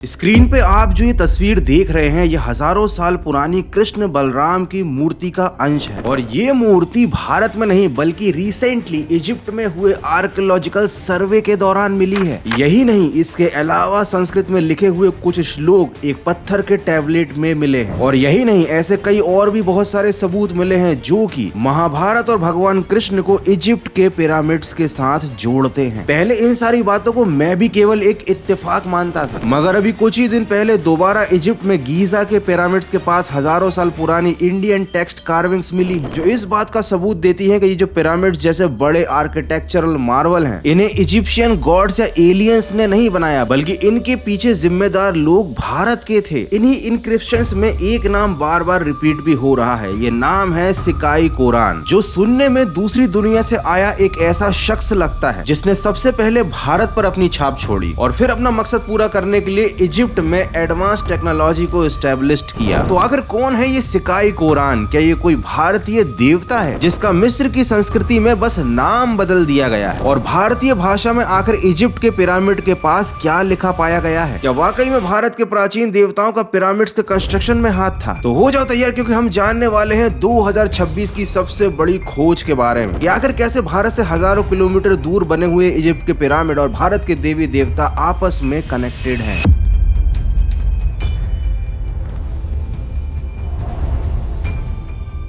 Screen पे आप जो ये तस्वीर देख रहे हैं ये हजारों साल पुरानी कृष्ण बलराम की मूर्ति का अंश है और ये मूर्ति भारत में नहीं बल्कि रिसेंटली इजिप्ट में हुए आर्कियोलॉजिकल सर्वे के दौरान मिली है। यही नहीं, इसके अलावा संस्कृत में लिखे हुए कुछ श्लोक एक पत्थर के टैबलेट में मिले हैं और यही नहीं, ऐसे कई और भी बहुत सारे सबूत मिले हैं जो कि महाभारत और भगवान कृष्ण को इजिप्ट के पिरामिड्स के साथ जोड़ते हैं। पहले इन सारी बातों को मैं भी केवल एक इत्तेफाक मानता था, मगर अभी कुछ ही दिन पहले दोबारा इजिप्ट में गीजा के पिरामिड्स के पास हजारों साल पुरानी इंडियन टेक्स्ट कार्विंग्स मिली जो इस बात का सबूत देती है कि ये जो पिरामिड्स जैसे बड़े आर्किटेक्चरल मार्वल हैं, इन्हें इजिप्शियन गॉड्स या एलियंस ने नहीं बनाया बल्कि इनके पीछे जिम्मेदार लोग भारत के थे। इन्हीं इनक्रिप्शंस में एक नाम बार बार रिपीट भी हो रहा है। ये नाम है सिकाई कोरान, जो सुनने में दूसरी दुनिया से आया एक ऐसा शख्स लगता है जिसने सबसे पहले भारत पर अपनी छाप छोड़ी और फिर अपना मकसद पूरा करने के लिए इजिप्ट में एडवांस टेक्नोलॉजी को एस्टेब्लिश किया। तो आखिर कौन है ये सिकाई कोरान? क्या ये कोई भारतीय देवता है जिसका मिस्र की संस्कृति में बस नाम बदल दिया गया है? और भारतीय भाषा में आखिर इजिप्ट के पिरामिड के पास क्या लिखा पाया गया है? क्या वाकई में भारत के प्राचीन देवताओं का पिरामिड्स के कंस्ट्रक्शन में हाथ था? तो हो जाओ तैयार, क्योंकि हम जानने वाले हैं 2026 की सबसे बड़ी खोज के बारे में। आखिर कैसे भारत से हजारों किलोमीटर दूर बने हुए इजिप्ट के पिरामिड और भारत के देवी देवता आपस में कनेक्टेड हैं।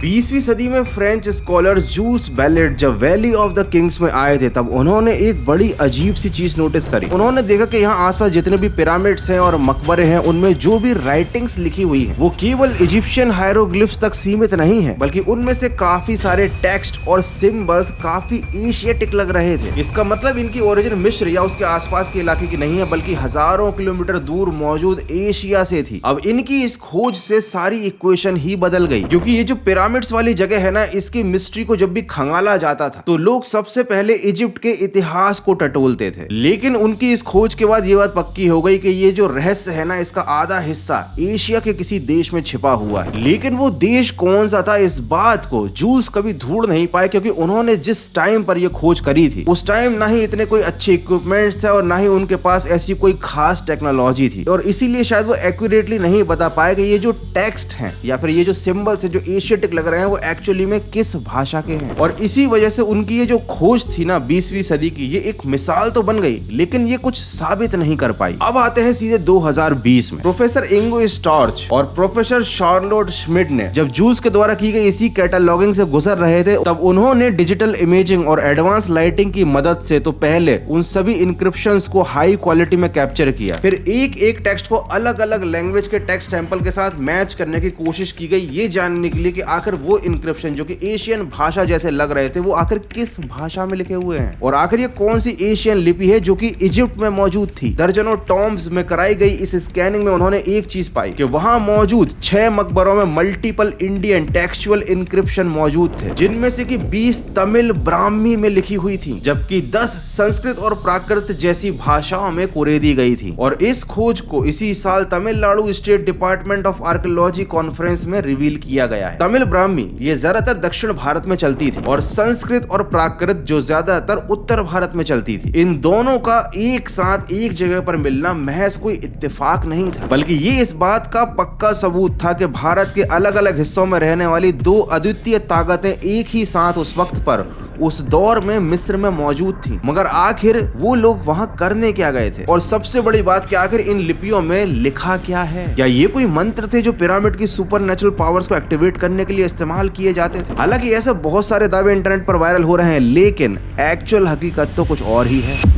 20वीं सदी में फ्रेंच स्कॉलर जूल्स बेलेट जब वैली ऑफ द किंग्स में आए थे तब उन्होंने एक बड़ी अजीब सी चीज नोटिस करी। उन्होंने देखा कि यहाँ आसपास जितने भी पिरामिड्स हैं और मकबरे हैं उनमें जो भी राइटिंग्स लिखी हुई है वो केवल इजिप्शियन हायरोग्लिफ्स तक सीमित नहीं है, बल्कि उनमें से काफी सारे टेक्स्ट और सिंबल्स काफी एशियाटिक लग रहे थे। इसका मतलब इनकी ओरिजिन मिस्र या उसके आसपास के इलाके की नहीं है बल्कि हजारों किलोमीटर दूर मौजूद एशिया से थी। अब इनकी इस खोज से सारी इक्वेशन ही बदल गई, क्योंकि ये जो पिरामिड्स वाली जगह है ना, इसकी मिस्ट्री को जब भी खंगाला जाता था तो लोग सबसे पहले इजिप्ट के इतिहास को टटोलते थे। लेकिन उनकी इस खोज के बाद ये बात पक्की हो गई कि ये जो रहस्य है ना, इसका आधा हिस्सा एशिया के किसी देश में छिपा हुआ है। लेकिन वो देश कौन सा था, इस बात को जूल्स कभी ढूंढ नहीं पाए, क्योंकि उन्होंने जिस टाइम पर ये खोज करी थी उस टाइम ना ही इतने कोई अच्छे इक्विपमेंट्स थे और ना ही उनके पास ऐसी कोई खास टेक्नोलॉजी थी, और इसीलिए शायद वो एक्यूरेटली नहीं बता पाए कि ये जो टेक्स्ट हैं या फिर ये जो सिंबल्स है जो एशियाटिक लग रहे हैं वो एक्चुअली में किस भाषा के हैं। और इसी वजह से उनकी ये जो खोज थी ना 20वीं सदी की, ये एक मिसाल तो बन गई लेकिन ये कुछ साबित नहीं कर पाई। अब आते हैं सीधे 2020 में। प्रोफेसर इंगो स्टॉर्च और प्रोफेसर शार्लोट श्मिड ने जब जूल्स के द्वारा की गई इसी कैटलॉगिंग से गुजर रहे थे तब उन्होंने डिजिटल इमेजिंग और एडवांस लाइटिंग की मदद से तो पहले उन सभी इंक्रिप्शंस को हाई क्वालिटी में कैप्चर किया, फिर एक एक टेक्स्ट को अलग अलग लैंग्वेज के टेक्स्ट सैंपल के साथ मैच करने की कोशिश की गई, ये जानने के लिए कि आखिर वो इंक्रिप्शन जो कि एशियन भाषा जैसे लग रहे थे वो आखिर किस भाषा में लिखे हुए हैं और आखिर ये कौन सी एशियन लिपि है जो कि इजिप्ट में मौजूद थी। दर्जनों टॉम्ब्स में कराई गई इस स्कैनिंग में उन्होंने एक चीज पाई कि वहां मौजूद 6 मकबरों में मल्टीपल इंडियन टेक्सचुअल इंक्रिप्शन मौजूद थे, जिनमें से कि 20 तमिल ब्राह्मी में लिखी हुई थी जबकि 10 संस्कृत और प्राकृत जैसी भाषाओं में कुरेदी गई थी। और इस खोज को इसी साल Tamil Nadu state department of archaeology conference में रिवील किया गया है। तमिल ब्राह्मी ये ज्यादातर दक्षिण भारत में चलती थी और संस्कृत और प्राकृत जो ज्यादातर उत्तर भारत में चलती थी। इन दोनों का एक साथ एक जगह पर मिलना महज कोई इत्तेफाक नहीं था, बल्कि ये इस बात का पक्का सबूत था कि भारत के अलग अलग हिस्सों में रहने वाली दो अद्वितीय ताकतें एक ही साथ उस वक्त पर उस दौर में मिस्र में मौजूद थी। मगर आखिर वो लोग वहां करने क्या गए थे? और सबसे बड़ी बात कि आखिर इन लिपियों में लिखा क्या है? क्या ये कोई मंत्र थे जो पिरामिड की सुपरनेचुरल पावर्स को एक्टिवेट करने के लिए इस्तेमाल किए जाते थे? हालांकि ऐसे बहुत सारे दावे इंटरनेट पर वायरल हो रहे हैं, लेकिन एक्चुअल हकीकत तो कुछ और ही है।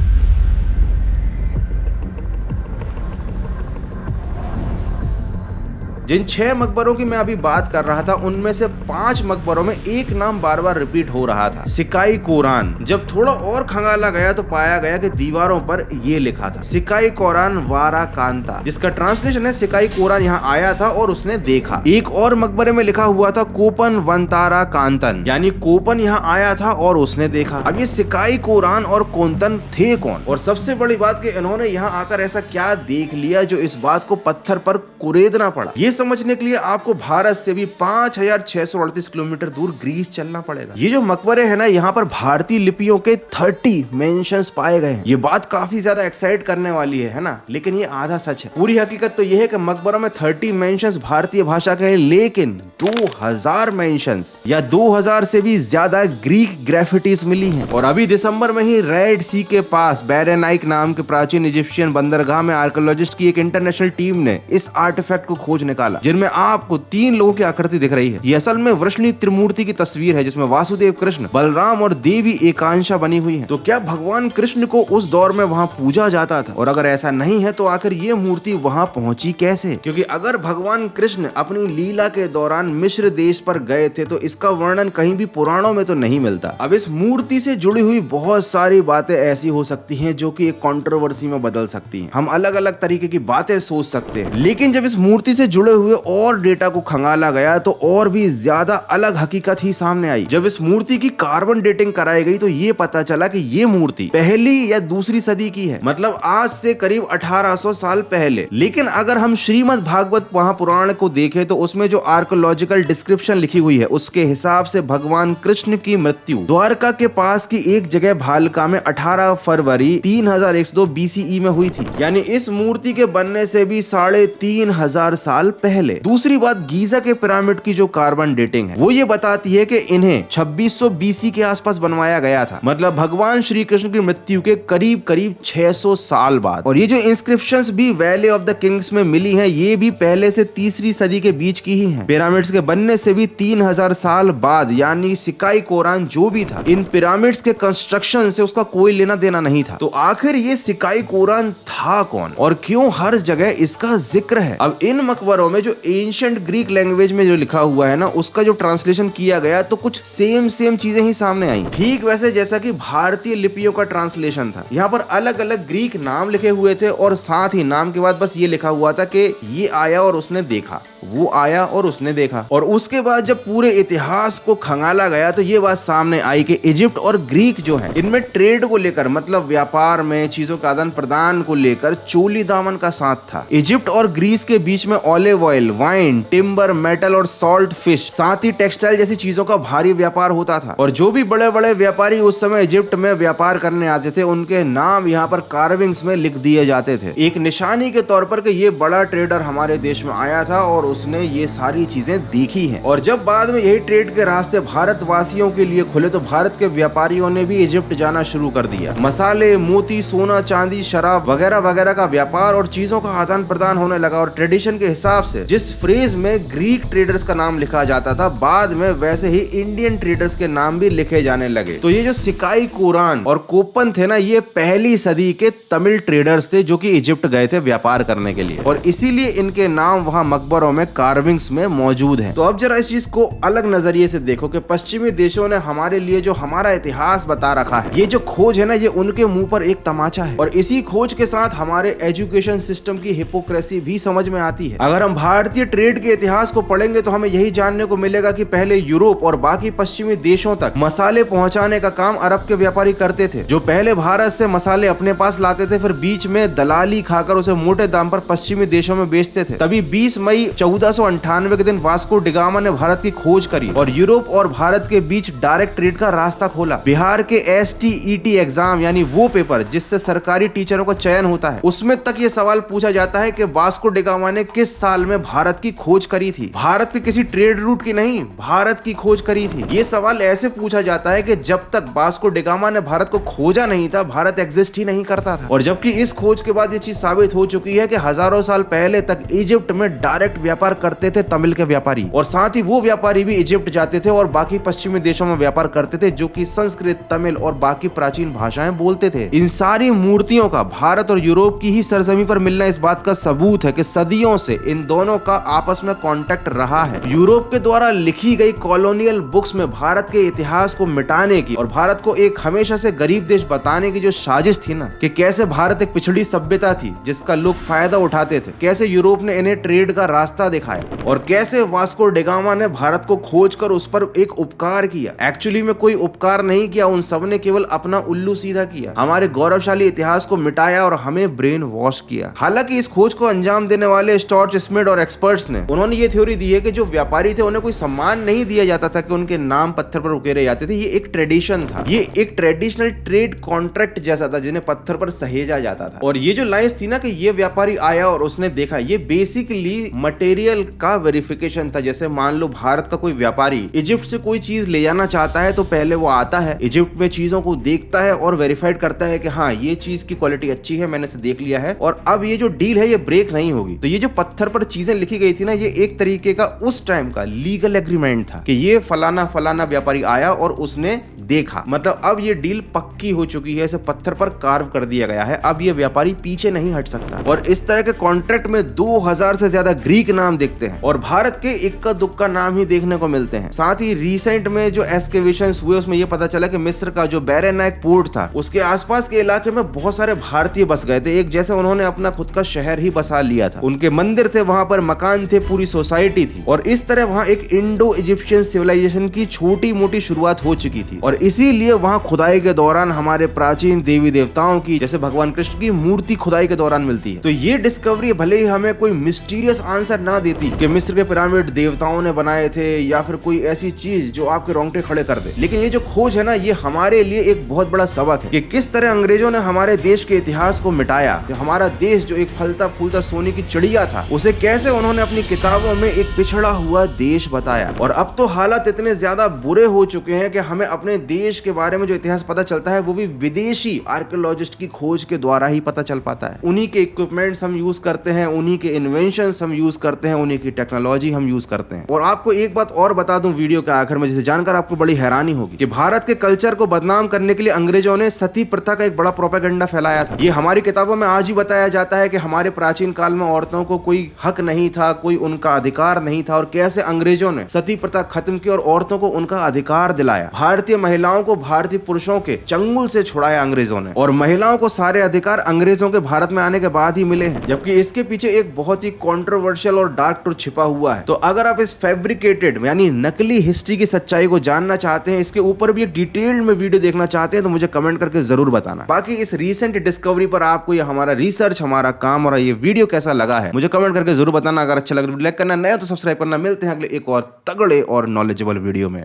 जिन 6 मकबरों की मैं अभी बात कर रहा था उनमें से 5 मकबरों में एक नाम बार बार रिपीट हो रहा था, सिकाई कोरान। जब थोड़ा और खंगाला गया तो पाया गया कि दीवारों पर ये लिखा था, सिकाई कोरान वारा कांता, जिसका ट्रांसलेशन है सिकाई कोरान यहाँ आया था और उसने देखा। एक और मकबरे में लिखा हुआ था कोपन वंतारा कांतन, यानी कोपन यहाँ आया था और उसने देखा। अब ये सिकाई कोरान और कोंतन थे कौन? और सबसे बड़ी बात कि इन्होंने यहाँ आकर ऐसा क्या देख लिया जो इस बात को पत्थर पर कुरेदना पड़ा? ये समझने के लिए आपको भारत से भी 5638 किलोमीटर दूर ग्रीस चलना पड़ेगा। ये जो मकबरे हैं ना, यहाँ पर भारतीय लिपियों के 30 मेंशंस पाए गए हैं। ये बात काफी ज्यादा एक्साइट करने वाली है ना, लेकिन ये आधा सच है। पूरी हकीकत तो ये है कि मकबरों में 30 मेंशंस भारतीय भाषा के हैं, लेकिन 2000 मेंशंस या 2000 से भी ज्यादा ग्रीक ग्राफिटीज मिली हैं। और अभी दिसंबर में ही रेड सी के पास बैरेनाइक नाम के प्राचीन इजिप्शियन बंदरगाह में आर्कियोलॉजिस्ट की एक इंटरनेशनल टीम ने इस आर्टिफैक्ट को खोज निकाला, जिनमें आपको 3 लोगों की आकृति दिख रही है। ये असल में वृषणी त्रिमूर्ति की तस्वीर है, जिसमें वासुदेव, कृष्ण, बलराम और देवी एकांशा बनी हुई है। तो क्या भगवान कृष्ण को उस दौर में वहाँ पूजा जाता था? और अगर ऐसा नहीं है तो आखिर ये मूर्ति वहाँ पहुंची कैसे? क्योंकि अगर भगवान कृष्ण अपनी लीला के दौरान मिस्र देश पर गए थे तो इसका वर्णन कहीं भी पुराणों में तो नहीं मिलता। अब इस मूर्ति से जुड़ी हुई बहुत सारी बातें ऐसी हो सकती हैं जो कि एक कंट्रोवर्सी में बदल सकती हैं। हम अलग अलग तरीके की बातें सोच सकते हैं, लेकिन जब इस मूर्ति से जुड़े हुए और डेटा को खंगाला गया तो और भी ज्यादा अलग हकीकत ही सामने आई। जब इस मूर्ति की कार्बन डेटिंग कराई गई तो ये पता चला कि ये मूर्ति पहली या दूसरी सदी की है, मतलब आज से करीब 1800 साल पहले। लेकिन अगर हम श्रीमद् भागवत महापुराण को देखें तो उसमें जो आर्कियोलॉजिकल डिस्क्रिप्शन लिखी हुई है उसके हिसाब से भगवान कृष्ण की मृत्यु द्वारका के पास की एक जगह भालका में 18 फरवरी 3102 BCE में हुई थी, यानी इस मूर्ति के बनने से भी 3500 साल पहले। दूसरी बात, गीजा के पिरामिड की जो कार्बन डेटिंग है वो ये बताती है कि इन्हें 2600 BC के आसपास बनवाया गया था, मतलब भगवान श्री कृष्ण की मृत्यु के करीब करीब 600 साल बाद। और ये जो इंस्क्रिप्शंस भी वैली ऑफ द किंग्स में मिली हैं ये भी पहले से तीसरी सदी के बीच की ही हैं। पिरामिड्स के बनने से भी 3000 साल बाद, यानी सिकाई कोरान जो भी था, इन पिरामिड्स के कंस्ट्रक्शन से उसका कोई लेना देना नहीं था। तो आखिर ये सिकाई कोरान था कौन और क्यों हर जगह इसका जिक्र है? अब इन मकबरों में जो एंशिएंट ग्रीक लैंग्वेज में जो लिखा हुआ है ना, उसका जो ट्रांसलेशन किया गया तो कुछ सेम चीजें ही सामने आई, ठीक वैसे जैसा कि भारतीय लिपियों का ट्रांसलेशन था। यहाँ पर अलग अलग ग्रीक नाम लिखे हुए थे और साथ ही नाम के बाद बस ये लिखा हुआ था कि ये आया और उसने देखा, वो आया और उसने देखा। और उसके बाद जब पूरे इतिहास को खंगाला गया तो ये बात सामने आई कि इजिप्ट और ग्रीक जो है इनमें ट्रेड को लेकर, मतलब व्यापार में चीजों का आदान प्रदान को लेकर चोली दामन का साथ था। इजिप्ट और ग्रीस के बीच में olive oil, wine, timber, metal और सॉल्ट फिश, साथ ही टेक्सटाइल जैसी चीजों का भारी व्यापार होता था। और जो भी बड़े बड़े व्यापारी उस समय इजिप्ट में व्यापार करने आते थे उनके नाम यहाँ पर कार्विंग्स में लिख दिए जाते थे, एक निशानी के तौर पर कि ये बड़ा ट्रेडर हमारे देश में आया था और उसने ये सारी चीजें देखी हैं। और जब बाद में यही ट्रेड के रास्ते भारतवासियों के लिए खुले तो भारत के व्यापारियों ने भी इजिप्ट जाना शुरू कर दिया। मसाले, मोती, सोना, चांदी, शराब वगैरह वगैरह का व्यापार और चीजों का आदान प्रदान होने लगा। और ट्रेडिशन के हिसाब से जिस फ्रेज में ग्रीक ट्रेडर्स का नाम लिखा जाता था, बाद में वैसे ही इंडियन ट्रेडर्स के नाम भी लिखे जाने लगे। तो ये जो सिकाई कोरान और कोपन थे ना, ये पहली सदी के तमिल ट्रेडर्स थे जो कि इजिप्ट गए थे व्यापार करने के लिए, और इसीलिए इनके नाम वहां मकबरों में कार्विंग्स में मौजूद हैं। तो अब जरा इस चीज को अलग नजरिए से देखो कि पश्चिमी देशों ने हमारे लिए जो हमारा इतिहास बता रखा है, ये जो खोज है ना, ये उनके मुंह पर एक तमाचा है। और इसी खोज के साथ हमारे एजुकेशन सिस्टम की हिपोक्रेसी भी समझ में आती है। अगर हम भारतीय ट्रेड के इतिहास को पढ़ेंगे तो हमें यही जानने को मिलेगा कि पहले यूरोप और बाकी पश्चिमी देशों तक मसाले पहुंचाने का काम अरब के व्यापारी करते थे, जो पहले भारत से मसाले अपने पास लाते थे, फिर बीच में दलाली खाकर उसे मोटे दाम पर पश्चिमी देशों में बेचते थे। तभी 20 मई 1498 के दिन वास्को डिगामा ने भारत की खोज करी और यूरोप और भारत के बीच डायरेक्ट ट्रेड का रास्ता खोला। बिहार के STET एग्जाम, यानी वो पेपर जिससे सरकारी टीचरों का चयन होता है, उसमें तक ये सवाल पूछा जाता है कि वास्को डिगामा ने किस साल में भारत की खोज करी थी। भारत के किसी ट्रेड रूट की नहीं, भारत की खोज करी थी। ये सवाल ऐसे पूछा जाता है कि जब तक वास्को डिगामा ने भारत को खोजा नहीं था, भारत एग्जिस्ट ही नहीं करता था। और जबकि इस खोज के बाद ये चीज साबित हो चुकी है कि हजारों साल पहले तक इजिप्ट में डायरेक्ट व्यापार करते थे तमिल के व्यापारी, और साथ ही वो व्यापारी भी इजिप्ट जाते थे और बाकी पश्चिमी देशों में व्यापार करते थे जो कि संस्कृत, तमिल और बाकी प्राचीन भाषाएं बोलते थे। इन सारी मूर्तियों का भारत और यूरोप की ही सरजमी पर मिलना इस बात का सबूत है कि सदियों से इन दोनों का आपस में कांटेक्ट रहा है। यूरोप के द्वारा लिखी गई कॉलोनियल बुक्स में भारत के इतिहास को मिटाने की और भारत को एक हमेशा से गरीब देश बताने की जो साजिश थी ना, कि कैसे भारत एक पिछड़ी सभ्यता थी जिसका लोग फायदा उठाते थे, कैसे यूरोप ने इन्हें ट्रेड का रास्ता दिखाया और कैसे वास्को डिगामा ने भारत को खोज कर उस पर एक उपकार किया। एक्चुअली में कोई उपकार नहीं किया, उन सब ने केवल अपना उल्लू सीधा किया, हमारे गौरवशाली इतिहास को मिटाया और हमें ब्रेन वॉश किया। हालांकि इस खोज को अंजाम देने वाले स्टुअर्ट स्मिथ मोहम्मद और एक्सपर्ट्स ने, उन्होंने ये थ्योरी दी है कि जो व्यापारी थे उन्हें कोई सम्मान नहीं दिया जाता था कि उनके नाम पत्थर पर उकेरे जाते थे। ये एक ट्रेडिशन था, ये एक ट्रेडिशनल ट्रेड कॉन्ट्रैक्ट जैसा था जिन्हें पत्थर पर सहेजा जाता था। और ये जो लाइंस थी ना कि ये व्यापारी आया और उसने देखा, ये बेसिकली मटेरियल का वेरिफिकेशन था। जैसे मान लो भारत का कोई व्यापारी इजिप्ट से कोई चीज ले जाना चाहता है तो पहले वो आता है, इजिप्ट में चीजों को देखता है और वेरीफाइड करता है कि हाँ ये चीज की क्वालिटी अच्छी है, मैंने इसे देख लिया है और अब ये जो डील है ये ब्रेक नहीं होगी। तो ये जो पत्थर पर चीजें लिखी गई थी ना, ये एक तरीके का उस टाइम का लीगल एग्रीमेंट था कि ये फलाना फलाना व्यापारी आया और उसने देखा, मतलब अब ये डील पक्की हो चुकी है, इसे पत्थर पर कार्व कर दिया गया है, अब ये व्यापारी पीछे नहीं हट सकता। और इस तरह के कॉन्ट्रैक्ट में 2000 से ज्यादा ग्रीक नाम दिखते हैं और भारत के इक्का दुक्का नाम ही देखने को मिलते हैं। साथ ही रिसेंट में जो एक्सकेवेशंस हुए उसमें ये पता चला कि मिस्र का जो बैरनाइक पोर्ट था उसके आसपास के इलाके में बहुत सारे भारतीय बस गए थे। एक जैसे उन्होंने अपना खुद का शहर ही बसा लिया था, उनके मंदिर थे, वहां पर मकान थे, पूरी सोसाइटी थी और इस तरह वहां एक इंडो इजिप्शियन सिविलाइजेशन की छोटी मोटी शुरुआत हो चुकी थी। और इसीलिए वहां खुदाई के दौरान हमारे प्राचीन देवी देवताओं की, जैसे भगवान कृष्ण की मूर्ति खुदाई के दौरान मिलती है। तो ये डिस्कवरी भले ही हमें कोई मिस्टीरियस आंसर ना देती कि मिस्र के पिरामिड देवताओं ने बनाए थे या फिर कोई ऐसी चीज जो आपके रोंगटे खड़े कर दे, लेकिन ये जो खोज है ना, ये हमारे लिए एक बहुत बड़ा सबक है कि किस तरह अंग्रेजों ने हमारे देश के इतिहास को मिटाया। जो हमारा देश जो एक फलता फूलता सोने की चिड़िया था, उसे कैसे उन्होंने अपनी किताबों में एक पिछड़ा हुआ देश बताया। और अब तो हालात इतने ज्यादा बुरे हो चुके हैं कि हमें अपने देश के बारे में जो इतिहास पता चलता है वो भी विदेशी आर्कियोलॉजिस्ट की खोज के द्वारा ही पता चल पाता है। उन्हीं के इक्विपमेंट्स हम यूज करते हैं, उन्हीं के इन्वेंशंस हम यूज करते हैं, उन्हीं की टेक्नोलॉजी हम यूज करते हैं। और आपको एक बात और बता दूं वीडियो के आखिर में, जिसे जानकर आपको बड़ी हैरानी होगी कि भारत के कल्चर को बदनाम करने के लिए अंग्रेजों ने सती प्रथा का एक बड़ा प्रोपेगेंडा फैलाया था। ये हमारी किताबों में आज ही बताया जाता है कि हमारे प्राचीन काल में औरतों को कोई हक नहीं था, कोई उनका अधिकार नहीं था और कैसे अंग्रेजों ने सती प्रथा खत्म की और औरतों को उनका अधिकार दिलाया। भारतीय महिलाओं को भारतीय पुरुषों के चंगुल से छुड़ाया अंग्रेजों ने और महिलाओं को सारे अधिकार अंग्रेजों के भारत में आने के बाद ही मिले हैं। जबकि इसके पीछे एक बहुत ही कंट्रोवर्शियल और डार्क ट्रूथ छिपा हुआ है। तो अगर आप इस फैब्रिकेटेड यानी नकली हिस्ट्री की सच्चाई को जानना चाहते हैं, इसके ऊपर भी एक डिटेल्ड में वीडियो देखना चाहते हैं, तो मुझे कमेंट करके जरूर बताना। बाकी इस रीसेंट डिस्कवरी पर आपको ये हमारा रिसर्च, हमारा काम और ये वीडियो कैसा लगा है मुझे कमेंट करके जरूर बताना। अगर अच्छा लगा तो लाइक करना, नया तो सब्सक्राइब करना। मिलते हैं अगले एक और तगड़े और नॉलेजेबल वीडियो में।